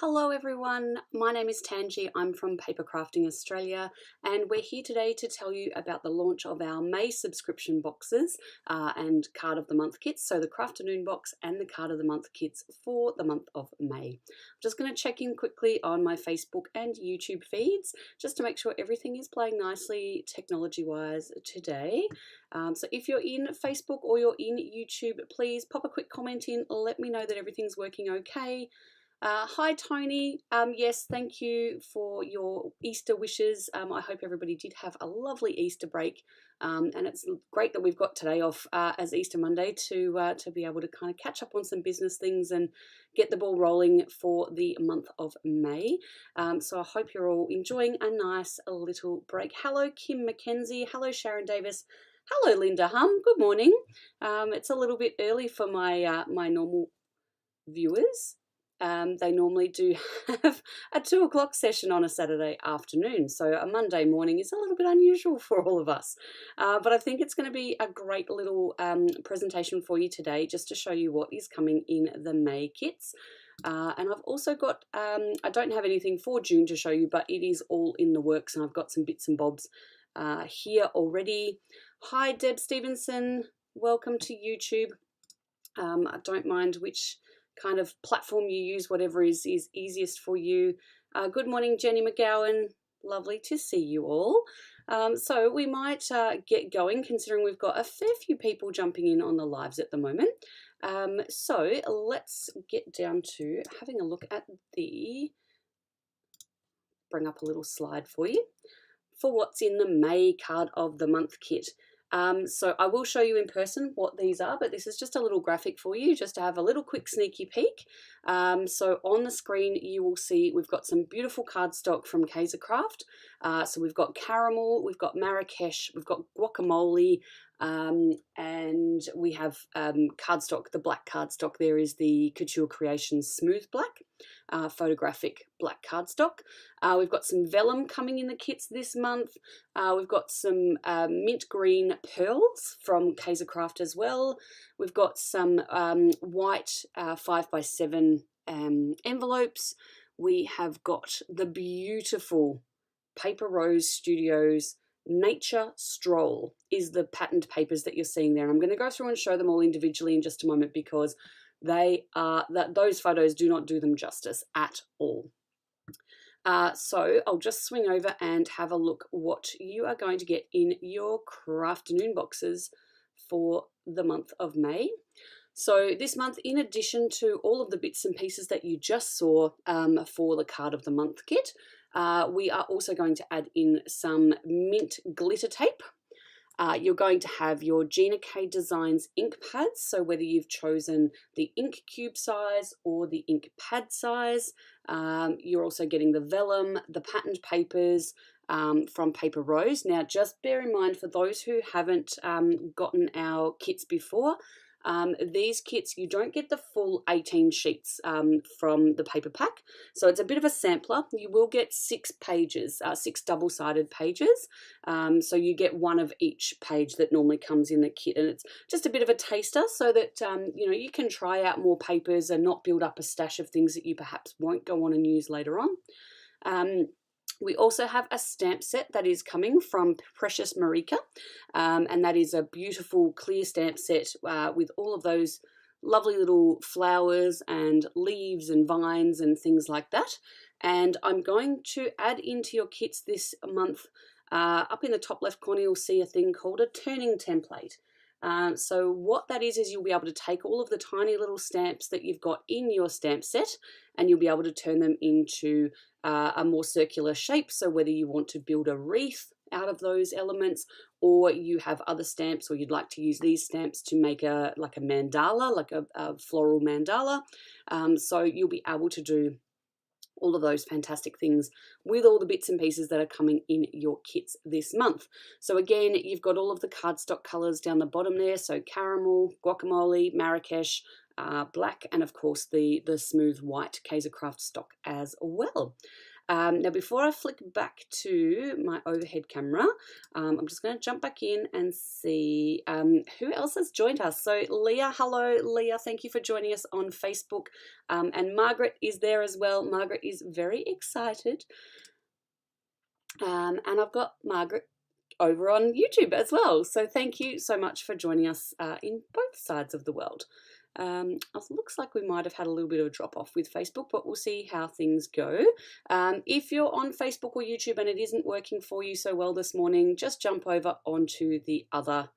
Hello everyone, my name is Tangi, I'm from Papercrafting Australia and we're here today to tell you about the launch of our May subscription boxes and card of the month kits, so the Crafternoon Box and the card of the month kits for the month of May. I'm just going to check in quickly on my Facebook and YouTube feeds just to make sure everything is playing nicely technology wise today. So if you're in Facebook or you're in YouTube, please pop a quick comment in, let me know that everything's working okay. Hi Tony, yes, thank you for your Easter wishes. I hope everybody did have a lovely Easter break, and it's great that we've got today off as Easter Monday to be able to kind of catch up on some business things and get the ball rolling for the month of May. So I hope you're all enjoying a nice little break. Hello Kim McKenzie, hello Sharon Davis, hello Linda Hum, good morning. It's a little bit early for my my normal viewers. They normally do have a 2 o'clock session on a Saturday afternoon, so a Monday morning is a little bit unusual for all of us. But I think it's going to be a great little presentation for you today just to show you what is coming in the May kits. And I've also got, I don't have anything for June to show you, but it is all in the works and I've got some bits and bobs here already. Hi Deb Stevenson, welcome to YouTube. I don't mind which kind of platform you use, whatever is easiest for you. Good morning, Jenny McGowan. Lovely to see you all. So we might get going, considering we've got a fair few people jumping in on the lives at the moment. So let's get down to having a look at bring up a little slide for you for what's in the May card of the month kit. So I will show you in person what these are, but this is just a little graphic for you just to have a little quick sneaky peek. So on the screen you will see we've got some beautiful cardstock from Papercraft. So we've got caramel, we've got Marrakesh, we've got guacamole, and we have cardstock. The black cardstock there is the Couture Creations Smooth Black, photographic black cardstock. We've got some vellum coming in the kits this month. We've got some mint green pearls from Papercraft as well. We've got some white 5x7 envelopes. We have got the beautiful Paper Rose Studios Nature Stroll is the patterned papers that you're seeing there. And I'm going to go through and show them all individually in just a moment because those photos do not do them justice at all. So I'll just swing over and have a look what you are going to get in your Crafternoon boxes for the month of May. So this month, in addition to all of the bits and pieces that you just saw for the card of the month kit, we are also going to add in some mint glitter tape. You're going to have your Gina K Designs ink pads, so whether you've chosen the ink cube size or the ink pad size. You're also getting the vellum, the patterned papers from Paper Rose. Now just bear in mind, for those who haven't gotten our kits before, these kits, you don't get the full 18 sheets from the paper pack, so it's a bit of a sampler. You will get 6 pages, 6 double-sided pages, so you get one of each page that normally comes in the kit, and it's just a bit of a taster so that you know, you can try out more papers and not build up a stash of things that you perhaps won't go on and use later on. We also have a stamp set that is coming from Precious Marika, and that is a beautiful clear stamp set with all of those lovely little flowers and leaves and vines and things like that. And I'm going to add into your kits this month, up in the top left corner you'll see a thing called a turning template. So what that is you'll be able to take all of the tiny little stamps that you've got in your stamp set and you'll be able to turn them into a more circular shape. So whether you want to build a wreath out of those elements, or you have other stamps, or you'd like to use these stamps to make like a mandala, like a floral mandala. So you'll be able to do all of those fantastic things with all the bits and pieces that are coming in your kits this month. So again, you've got all of the cardstock colors down the bottom there. So caramel, guacamole, Marrakesh, black, and of course the smooth white Papercraft stock as well. Now, before I flick back to my overhead camera, I'm just going to jump back in and see who else has joined us. So Leah, hello Leah, thank you for joining us on Facebook. And Margaret is there as well. Margaret is very excited. And I've got Margaret over on YouTube as well. So thank you so much for joining us in both sides of the world. It looks like we might have had a little bit of a drop off with Facebook, but we'll see how things go. If you're on Facebook or YouTube and it isn't working for you so well this morning, just jump over onto the other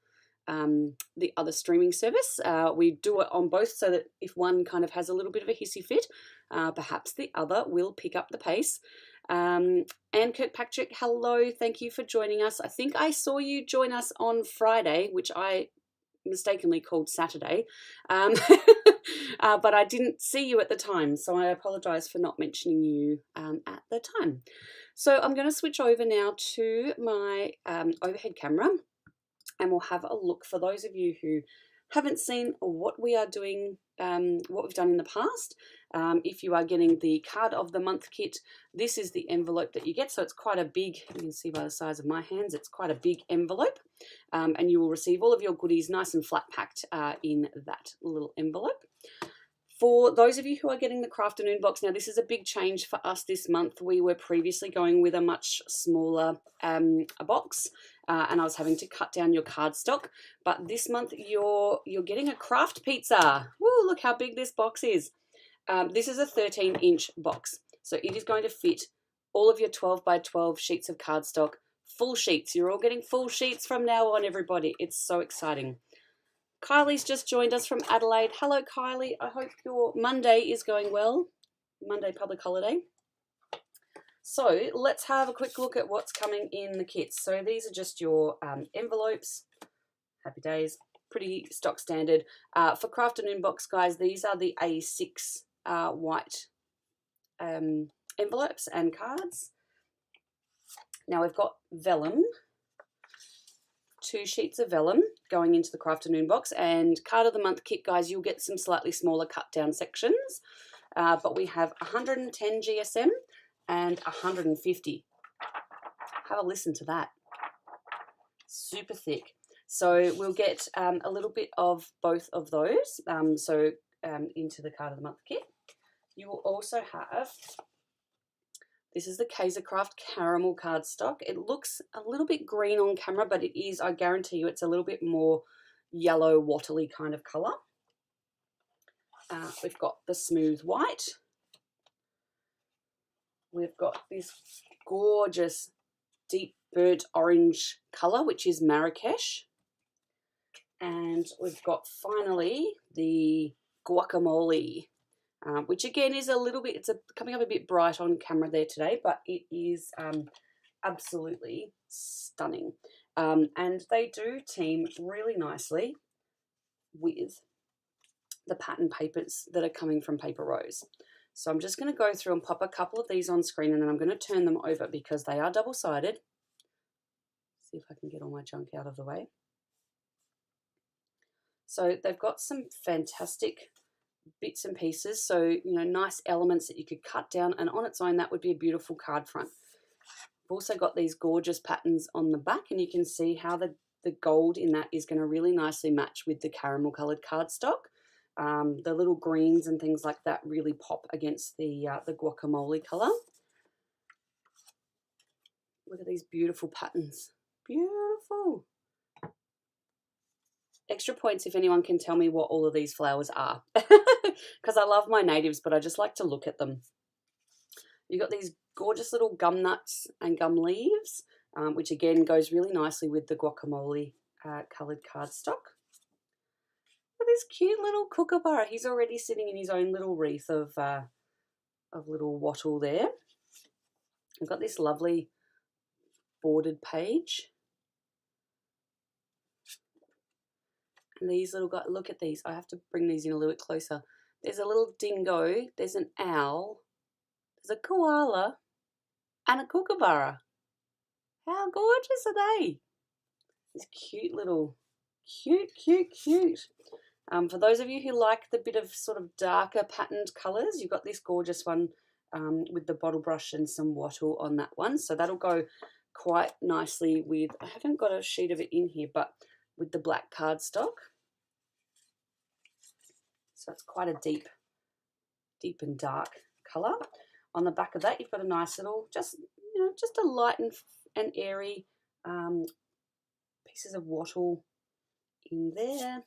streaming service. We do it on both so that if one kind of has a little bit of a hissy fit, perhaps the other will pick up the pace. Anne Kirkpatrick, hello, thank you for joining us. I think I saw you join us on Friday, which I mistakenly called Saturday, but I didn't see you at the time, so I apologise for not mentioning you at the time. So I'm going to switch over now to my overhead camera, and we'll have a look for those of you who haven't seen what we are doing, what we've done in the past. If you are getting the card of the month kit, this is the envelope that you get. So it's quite a big, you can see by the size of my hands, it's quite a big envelope. And you will receive all of your goodies nice and flat packed in that little envelope. For those of you who are getting the Crafternoon box, now this is a big change for us this month. We were previously going with a much smaller box, and I was having to cut down your cardstock. But this month you're getting a craft pizza. Woo! Look how big this box is. This is a 13-inch box, so it is going to fit all of your 12 by 12 sheets of cardstock, full sheets. You're all getting full sheets from now on, everybody. It's so exciting. Kylie's just joined us from Adelaide. Hello, Kylie. I hope your Monday is going well. Monday public holiday. So let's have a quick look at what's coming in the kits. So these are just your envelopes. Happy days. Pretty stock standard. For Crafternoon Box, guys, these are the A6 white envelopes and cards. Now we've got vellum. 2 sheets of vellum going into the Crafternoon box, and card of the month kit, guys, you'll get some slightly smaller cut down sections, but we have 110 GSM and 150. Have a listen to that. Super thick. So we'll get a little bit of both of those into the card of the month kit. You will also have, this is the Kaisercraft caramel cardstock. It looks a little bit green on camera, but it is, I guarantee you, it's a little bit more yellow, wattly kind of colour. We've got the smooth white. We've got this gorgeous deep burnt orange colour, which is Marrakesh. And we've got finally the guacamole, which again is a little bit, it's coming up a bit bright on camera there today, but it is absolutely stunning. And they do team really nicely with the pattern papers that are coming from Paper Rose. So I'm just going to go through and pop a couple of these on screen, and then I'm going to turn them over because they are double-sided. See if I can get all my junk out of the way. So they've got some fantastic bits and pieces, so nice elements that you could cut down, and on its own that would be a beautiful card front. I've also got these gorgeous patterns on the back, and you can see how the gold in that is going to really nicely match with the caramel coloured cardstock. The little greens and things like that really pop against the guacamole colour. Look at these beautiful patterns. Beautiful. Extra points if anyone can tell me what all of these flowers are, because I love my natives, but I just like to look at them. You've got these gorgeous little gum nuts and gum leaves, which again goes really nicely with the guacamole coloured cardstock. Look at this cute little kookaburra. He's already sitting in his own little wreath of little wattle there. I've got this lovely bordered page. And these little guys, look at these. I have to bring these in a little bit closer. There's a little dingo, there's an owl, there's a koala, and a kookaburra. How gorgeous are they? These cute little, cute. For those of you who like the bit of sort of darker patterned colours, you've got this gorgeous one with the bottle brush and some wattle on that one. So that'll go quite nicely with, I haven't got a sheet of it in here, but with the black cardstock. So it's quite a deep and dark colour. On the back of that, you've got a nice little, just a light and airy pieces of wattle in there.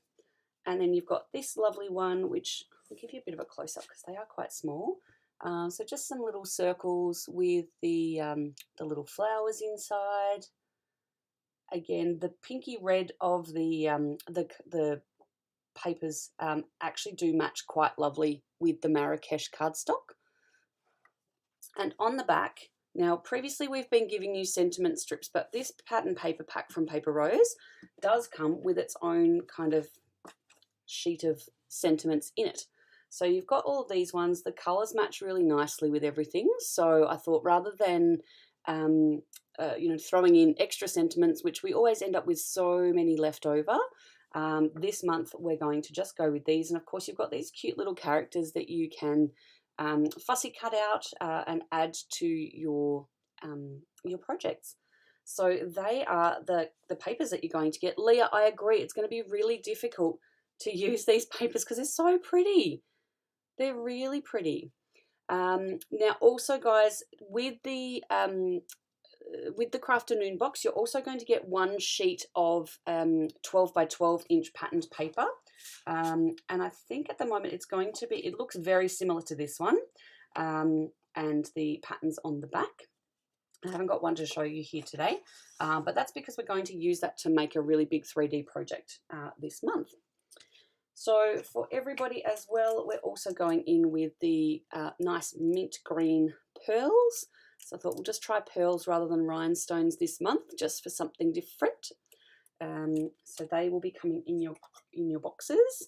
And then you've got this lovely one, which I'll give you a bit of a close-up because they are quite small. So just some little circles with the little flowers inside. Again, the pinky red of the papers actually do match quite lovely with the Marrakesh cardstock. And on the back, now previously we've been giving you sentiment strips, but this pattern paper pack from Paper Rose does come with its own kind of sheet of sentiments in it. So you've got all of these ones. The colours match really nicely with everything. So I thought rather than throwing in extra sentiments, which we always end up with so many left over, this month we're going to just go with these. And of course you've got these cute little characters that you can fussy cut out and add to your projects. So they are the papers that you're going to get. Leah, I agree, it's going to be really difficult to use these papers because they're so pretty. They're really pretty. Now also guys, with the Crafternoon box, you're also going to get one sheet of 12 by 12 inch patterned paper. And I think at the moment it's going to be, it looks very similar to this one, and the patterns on the back. I haven't got one to show you here today, but that's because we're going to use that to make a really big 3D project this month. So for everybody as well, we're also going in with the nice mint green pearls. So I thought we'll just try pearls rather than rhinestones this month, just for something different. So they will be coming in your boxes.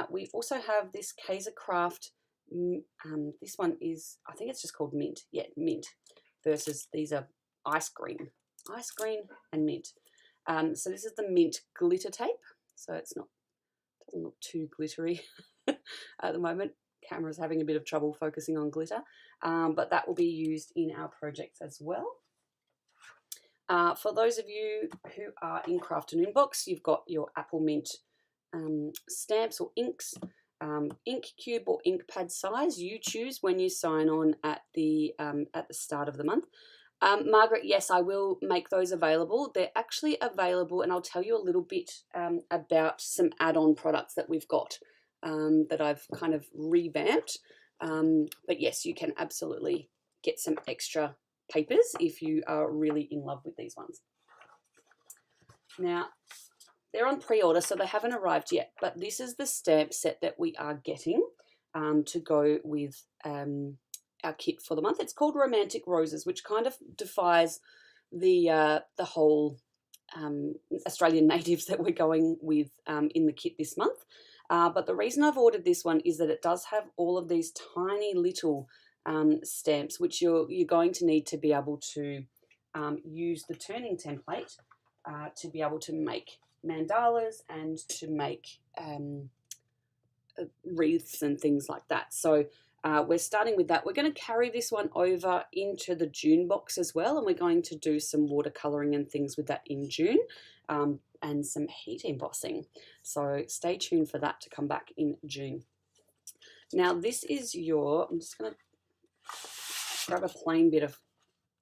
We also have this Kaiser Craft. This one is, I think it's just called mint. Yeah, mint. Versus these are ice green and mint. So this is the mint glitter tape. So it's not, doesn't look too glittery at the moment. Camera's having a bit of trouble focusing on glitter, but that will be used in our projects as well. For those of you who are in Crafternoon Box, you've got your apple mint stamps or inks, ink cube or ink pad size. You choose when you sign on at the start of the month. Margaret, yes, I will make those available. They're actually available, and I'll tell you a little bit about some add-on products that we've got that I've kind of revamped. But yes, you can absolutely get some extra papers if you are really in love with these ones. Now, they're on pre-order, so they haven't arrived yet, but this is the stamp set that we are getting to go with our kit for the month. It's called Romantic Roses, which kind of defies the whole Australian natives that we're going with in the kit this month. But the reason I've ordered this one is that it does have all of these tiny little stamps, which you're going to need to be able to use the turning template to be able to make mandalas and to make wreaths and things like that. So we're starting with that. We're going to carry this one over into the June box as well, and we're going to do some watercolouring and things with that in June, and some heat embossing. So stay tuned for that to come back in June. Now this is your, I'm just going to grab a plain bit of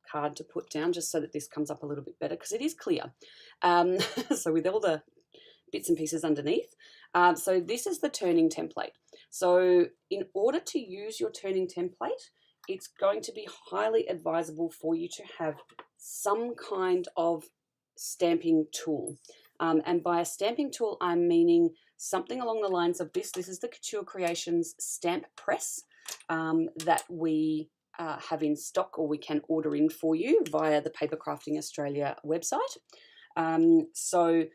card to put down just so that this comes up a little bit better because it is clear. So with all the bits and pieces underneath. So this is the turning template. So in order to use your turning template, it's going to be highly advisable for you to have some kind of stamping tool. And by a stamping tool, I'm meaning something along the lines of this. This is the Couture Creations stamp press that we have in stock, or we can order in for you via the Papercrafting Australia website. So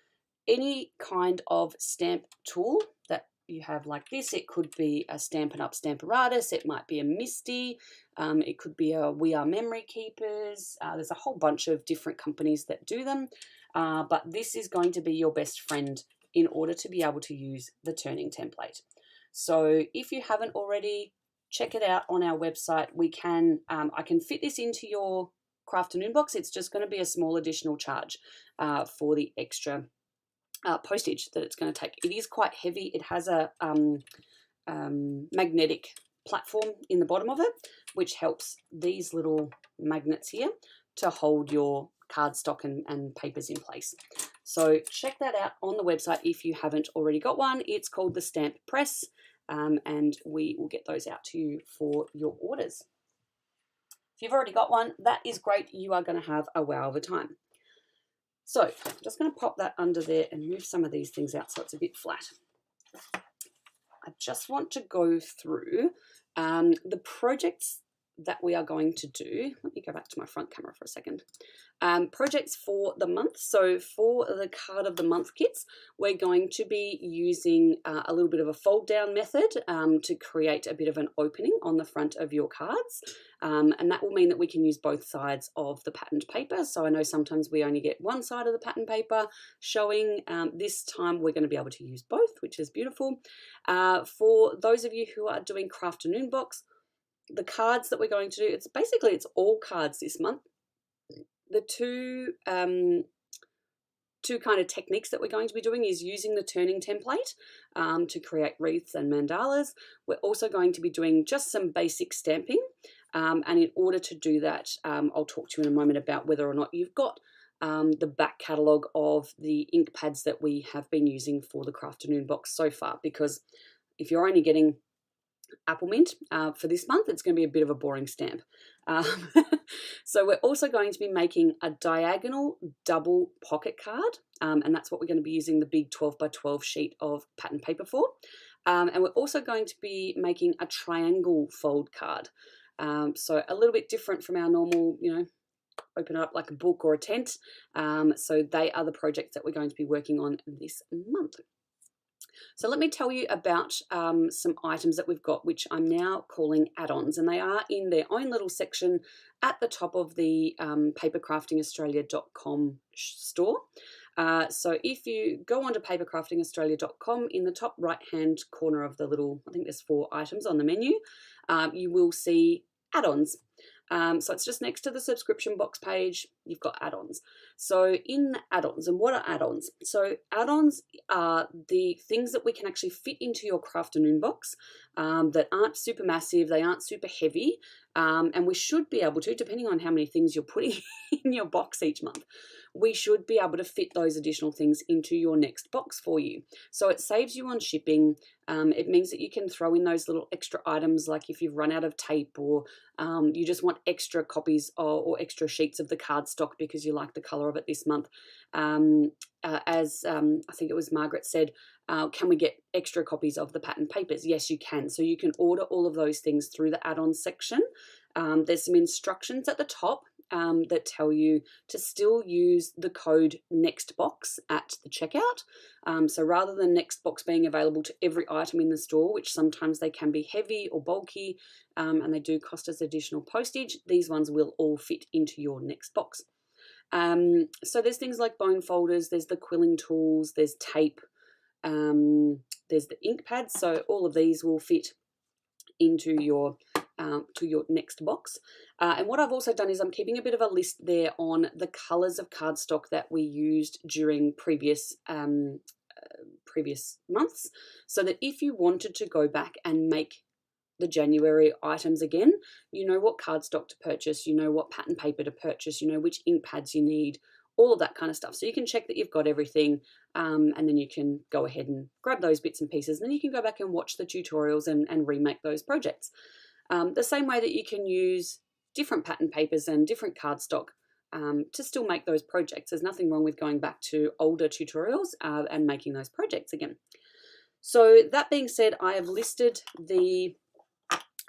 any kind of stamp tool that you have like this, it could be a Stampin' Up! Stamparatus, it might be a Misty, it could be a We Are Memory Keepers. There's a whole bunch of different companies that do them, but this is going to be your best friend in order to be able to use the turning template. So if you haven't already, check it out on our website. We can I can fit this into your Crafternoon box. It's just going to be a small additional charge for the extra postage that it's going to take. It is quite heavy. It has a magnetic platform in the bottom of it, which helps these little magnets here to hold your cardstock and papers in place. So check that out on the website if you haven't already got one. It's called the Stamp Press, and we will get those out to you for your orders. If you've already got one, that is great. You are going to have a wow of a time. So I'm just going to pop that under there and move some of these things out so it's a bit flat. I just want to go through the projects that we are going to do. Let me go back to my front camera for a second. Projects for the month. So for the card of the month kits, we're going to be using a little bit of a fold down method to create a bit of an opening on the front of your cards. And that will mean that we can use both sides of the patterned paper. So I know sometimes we only get one side of the pattern paper showing. This time we're going to be able to use both, which is beautiful. For those of you who are doing Crafternoon Box, the cards that we're going to do, it's all cards this month. The two kind of techniques that we're going to be doing is using the turning template to create wreaths and mandalas. We're also going to be doing just some basic stamping, and in order to do that, I'll talk to you in a moment about whether or not you've got the back catalogue of the ink pads that we have been using for the Crafternoon Box so far, because if you're only getting Apple Mint for this month, it's going to be a bit of a boring stamp. So we're also going to be making a diagonal double pocket card, and that's what we're going to be using the big 12 by 12 sheet of pattern paper for. And we're also going to be making a triangle fold card. So a little bit different from our normal, open it up like a book or a tent. So they are the projects that we're going to be working on this month. So let me tell you about some items that we've got, which I'm now calling add-ons, and they are in their own little section at the top of the papercraftingaustralia.com store. So if you go onto papercraftingaustralia.com, in the top right-hand corner of the little, I think there's 4 items on the menu, you will see add-ons. So it's just next to the subscription box page, you've got add-ons. So in add-ons, and what are add-ons? So add-ons are the things that we can actually fit into your Crafternoon box that aren't super massive, they aren't super heavy, and we should be able to, depending on how many things you're putting in your box each month, we should be able to fit those additional things into your next box for you. So it saves you on shipping. It means that you can throw in those little extra items, like if you've run out of tape, or you just want extra copies or extra sheets of the cardstock because you like the colour of it this month. As I think it was Margaret said, can we get extra copies of the pattern papers? Yes, you can. So you can order all of those things through the add-ons section. There's some instructions at the top that tell you to still use the code NEXTBOX at the checkout. So rather than NEXTBOX being available to every item in the store, which sometimes they can be heavy or bulky, and they do cost us additional postage, these ones will all fit into your NEXTBOX. So there's things like bone folders, there's the quilling tools, there's tape, there's the ink pads. So all of these will fit into your next box. And what I've also done is I'm keeping a bit of a list there on the colours of cardstock that we used during previous months, so that if you wanted to go back and make the January items again, you know what cardstock to purchase, you know what pattern paper to purchase, you know which ink pads you need, all of that kind of stuff. So you can check that you've got everything, and then you can go ahead and grab those bits and pieces, and then you can go back and watch the tutorials and remake those projects. The same way that you can use different pattern papers and different cardstock to still make those projects. There's nothing wrong with going back to older tutorials and making those projects again. So that being said, I have listed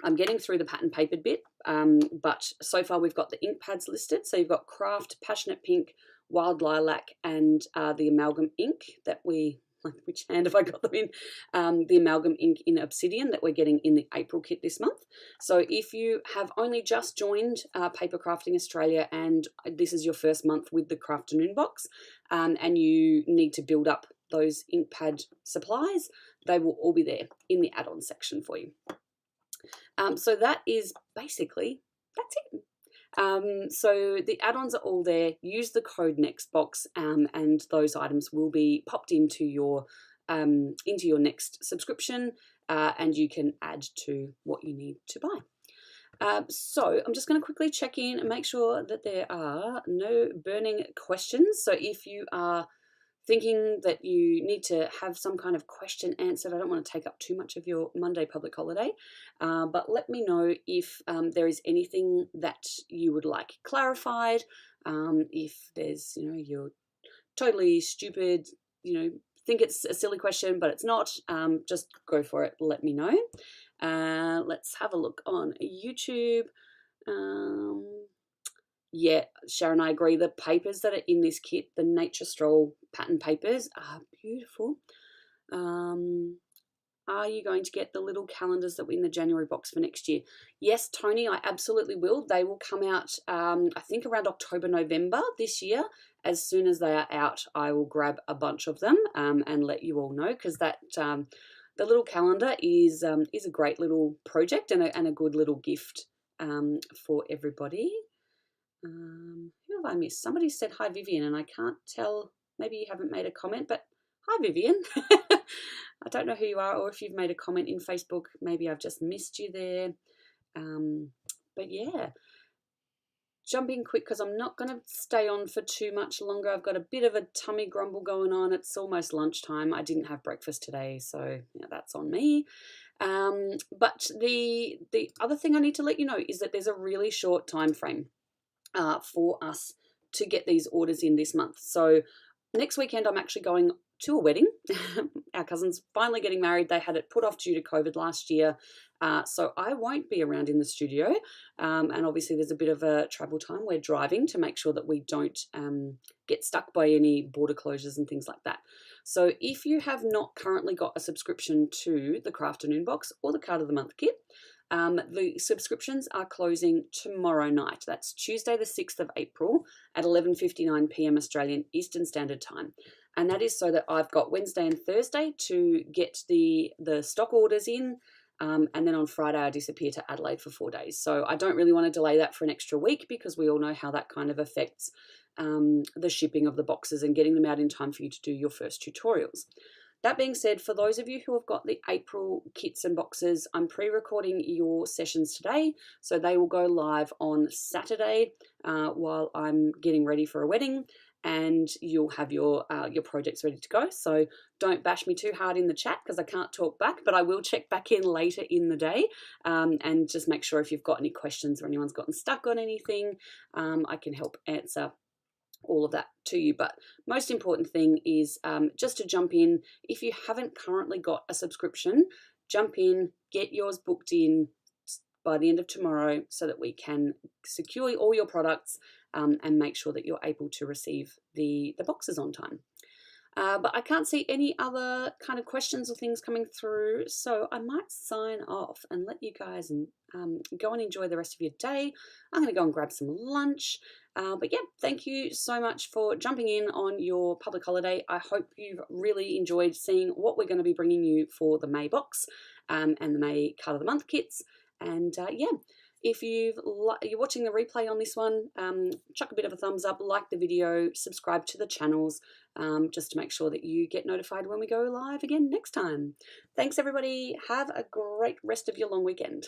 I'm getting through the pattern papered bit, but so far we've got the ink pads listed. So you've got Craft, Passionate Pink, Wild Lilac, and the amalgam ink that which hand have I got them in? The amalgam ink in Obsidian that we're getting in the April kit this month. So if you have only just joined Paper Crafting Australia and this is your first month with the Crafternoon Box, and you need to build up those ink pad supplies, they will all be there in the add-on section for you. So that is basically, that's it. So the add-ons are all there. Use the code NEXTBOX, and those items will be popped into your next subscription, and you can add to what you need to buy. So I'm just going to quickly check in and make sure that there are no burning questions. So if you are thinking that you need to have some kind of question answered, I don't want to take up too much of your Monday public holiday, but let me know if there is anything that you would like clarified. If there's, you're totally stupid, think it's a silly question, but it's not, just go for it. Let me know. Let's have a look on YouTube. Yeah, Sharon, I agree. The papers that are in this kit, the Nature Stroll pattern papers, are beautiful. Are you going to get the little calendars that were in the January box for next year? Yes, Tony, I absolutely will. They will come out, I think, around October, November this year. As soon as they are out, I will grab a bunch of them and let you all know, because that the little calendar is a great little project and a good little gift for everybody. Who have I missed? Somebody said hi, Vivian, and I can't tell. Maybe you haven't made a comment, but hi, Vivian. I don't know who you are, or if you've made a comment in Facebook. Maybe I've just missed you there. But yeah, jump in quick because I'm not going to stay on for too much longer. I've got a bit of a tummy grumble going on. It's almost lunchtime. I didn't have breakfast today, so that's on me. But the other thing I need to let you know is that there's a really short time frame for us to get these orders in this month. So next weekend I'm actually going to a wedding. Our cousin's finally getting married. They had it put off due to COVID last year. So I won't be around in the studio. And obviously there's a bit of a travel time. We're driving to make sure that we don't get stuck by any border closures and things like that. So if you have not currently got a subscription to the Crafternoon Box or the Card of the Month kit, the subscriptions are closing tomorrow night. That's Tuesday the 6th of April at 11:59 p.m. Australian Eastern Standard Time. And that is so that I've got Wednesday and Thursday to get the stock orders in. And then on Friday, I disappear to Adelaide for 4 days. So I don't really want to delay that for an extra week, because we all know how that kind of affects the shipping of the boxes and getting them out in time for you to do your first tutorials. That being said, for those of you who have got the April kits and boxes, I'm pre-recording your sessions today, so they will go live on Saturday while I'm getting ready for a wedding, and you'll have your projects ready to go. So don't bash me too hard in the chat, because I can't talk back, but I will check back in later in the day and just make sure if you've got any questions or anyone's gotten stuck on anything, I can help answer all of that to you. But most important thing is just to jump in. If you haven't currently got a subscription, jump in, get yours booked in by the end of tomorrow, so that we can secure all your products and make sure that you're able to receive the boxes on time. But I can't see any other kind of questions or things coming through, so I might sign off and let you guys go and enjoy the rest of your day. I'm going to go and grab some lunch. But yeah, thank you so much for jumping in on your public holiday. I hope you've really enjoyed seeing what we're going to be bringing you for the May box and the May Card of the Month kits. And yeah, if you're watching the replay on this one, chuck a bit of a thumbs up, like the video, subscribe to the channels, just to make sure that you get notified when we go live again next time. Thanks, everybody. Have a great rest of your long weekend.